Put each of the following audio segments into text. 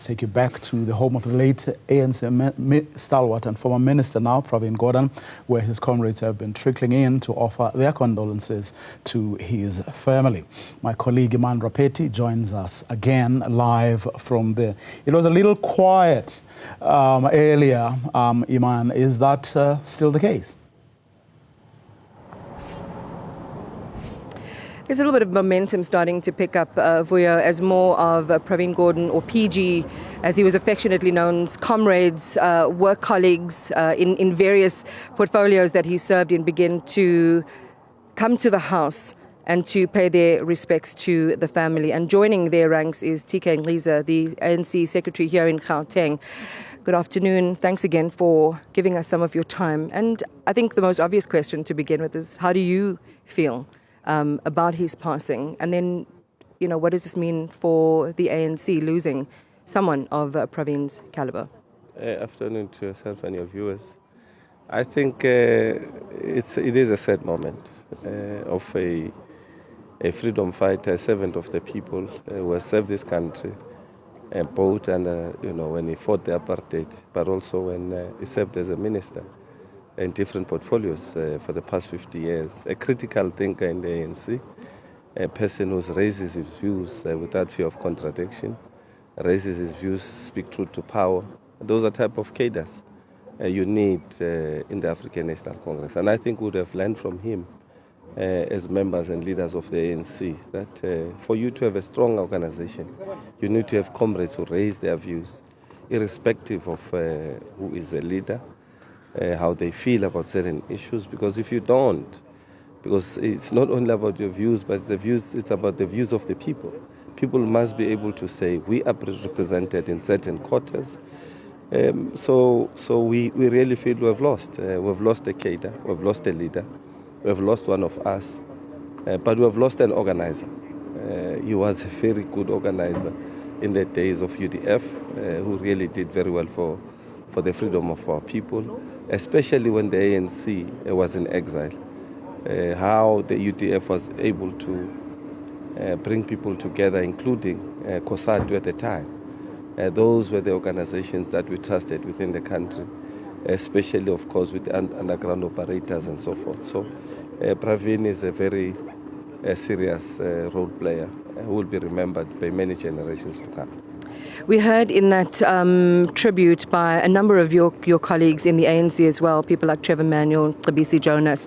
take you back to the home of the late ANC stalwart and former minister now, Pravin Gordhan, where his comrades have been trickling in to offer their condolences to his family. My colleague Iman Rapetti joins us again live from there. It was a little quiet earlier, Iman. Is that still the case? There's a little bit of momentum starting to pick up, Vuyo, as more of Pravin Gordhan, or PG, as he was affectionately known, comrades, work colleagues in various portfolios that he served in, begin to come to the house and to pay their respects to the family. And joining their ranks is TK Nciza, the ANC secretary here in Gauteng. Good afternoon. Thanks again for giving us some of your time. And I think the most obvious question to begin with is, how do you feel about his passing? And then, what does this mean for the ANC losing someone of Pravin's caliber? Afternoon to yourself and your viewers. I think it is a sad moment of a freedom fighter, a servant of the people who has served this country, both and when he fought the apartheid, but also when he served as a minister in different portfolios for the past 50 years. A critical thinker in the ANC, a person who raises his views without fear of contradiction, raises his views, speak truth to power. Those are type of cadres you need in the African National Congress. And I think we would have learned from him as members and leaders of the ANC that for you to have a strong organization, you need to have comrades who raise their views, irrespective of who is a leader, how they feel about certain issues. Because if you don't, because it's not only about your views, but it's about the views of the people. People must be able to say, we are represented in certain quarters. So we really feel we have lost. We've lost a cadre, we've lost a leader, we've lost one of us, but we have lost an organizer. He was a very good organizer in the days of UDF, who really did very well for the freedom of our people, especially when the ANC was in exile. How the UDF was able to bring people together, including COSATU at the time. Those were the organizations that we trusted within the country, especially, of course, with underground operators and so forth. So Pravin is a very serious role player who will be remembered by many generations to come. We heard in that tribute by a number of your colleagues in the ANC as well, people like Trevor Manuel, Cebisi Jonas,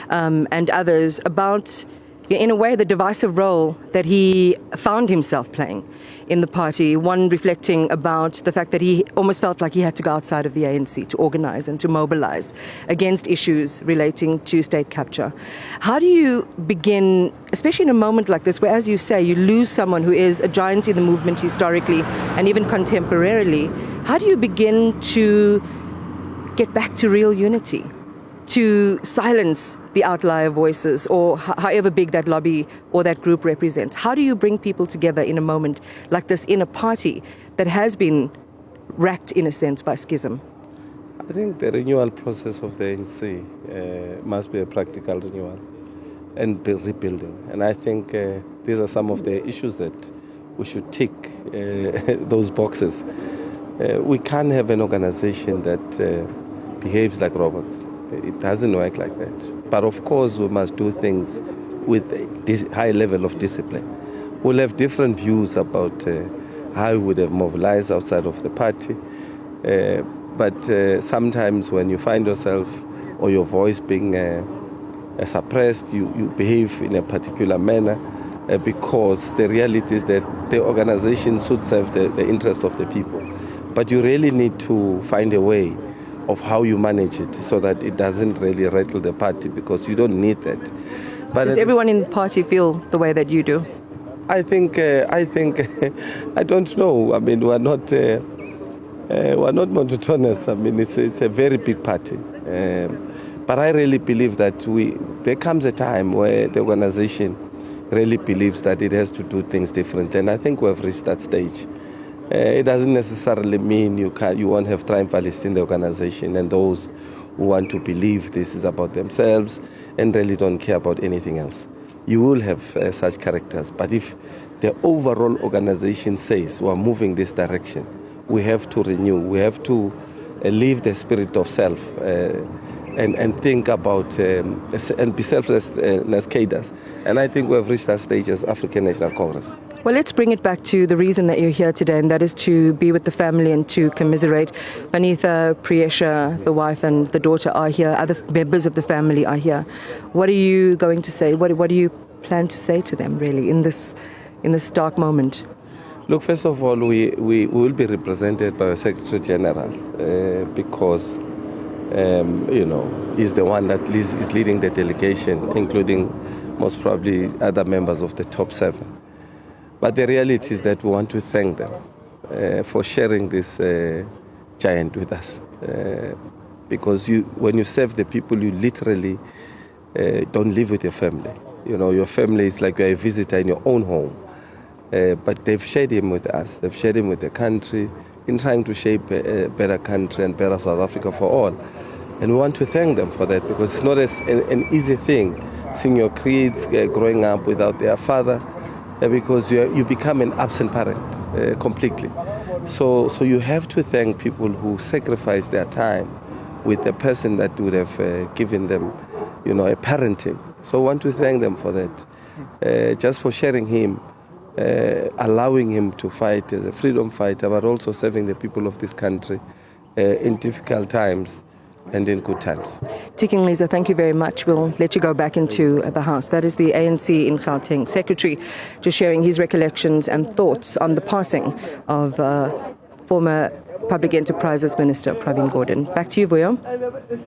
and others, about, in a way, the divisive role that he found himself playing in the party. One reflecting about the fact that he almost felt like he had to go outside of the ANC to organize and to mobilize against issues relating to state capture. How do you begin, especially in a moment like this, where, as you say, you lose someone who is a giant in the movement historically and even contemporarily, how do you begin to get back to real unity, to silence the outlier voices, or however big that lobby or that group represents? How do you bring people together in a moment like this in a party that has been racked, in a sense, by schism? I think the renewal process of the ANC must be a practical renewal and rebuilding. And I think these are some of the issues that we should tick those boxes. We can't have an organization that behaves like robots. It doesn't work like that. But of course, we must do things with a high level of discipline. We'll have different views about how we would have mobilized outside of the party. But sometimes when you find yourself or your voice being suppressed, you behave in a particular manner because the reality is that the organization should serve the interest of the people. But you really need to find a way of how you manage it so that it doesn't really rattle the party, because you don't need that. But does everyone in the party feel the way that you do? I think I don't know. I mean, we're not monotonous. I mean, it's a very big party. But I really believe that there comes a time where the organization really believes that it has to do things differently, and I think we have reached that stage. It doesn't necessarily mean you won't have triumphalists in the organization and those who want to believe this is about themselves and really don't care about anything else. You will have such characters, but if the overall organization says we're moving this direction, we have to renew. We have to leave the spirit of self and think about and be selfless cadres. And I think we have reached that stage as African National Congress. Well, let's bring it back to the reason that you're here today, and that is to be with the family and to commiserate. Vanitha, Priyesha, the wife and the daughter are here. Other members of the family are here. What are you going to say? What do you plan to say to them, really, in this dark moment? Look, first of all, we will be represented by our Secretary General because, he's the one that is leading the delegation, including most probably other members of the top 7. But the reality is that we want to thank them for sharing this giant with us. Because when you serve the people, you literally don't live with your family. Your family is like you're a visitor in your own home. But they've shared him with us. They've shared him with the country in trying to shape a better country and better South Africa for all. And we want to thank them for that because it's not an easy thing seeing your kids growing up without their father. Because you become an absent parent completely. So you have to thank people who sacrifice their time with the person that would have given them, a parenting. So I want to thank them for that, just for sharing him, allowing him to fight as a freedom fighter, but also serving the people of this country in difficult times and in good times. TK Nciza, thank you very much. We'll let you go back into the House. That is the ANC in Gauteng Secretary, just sharing his recollections and thoughts on the passing of former Public Enterprises Minister Pravin Gordhan. Back to you, Vuyo.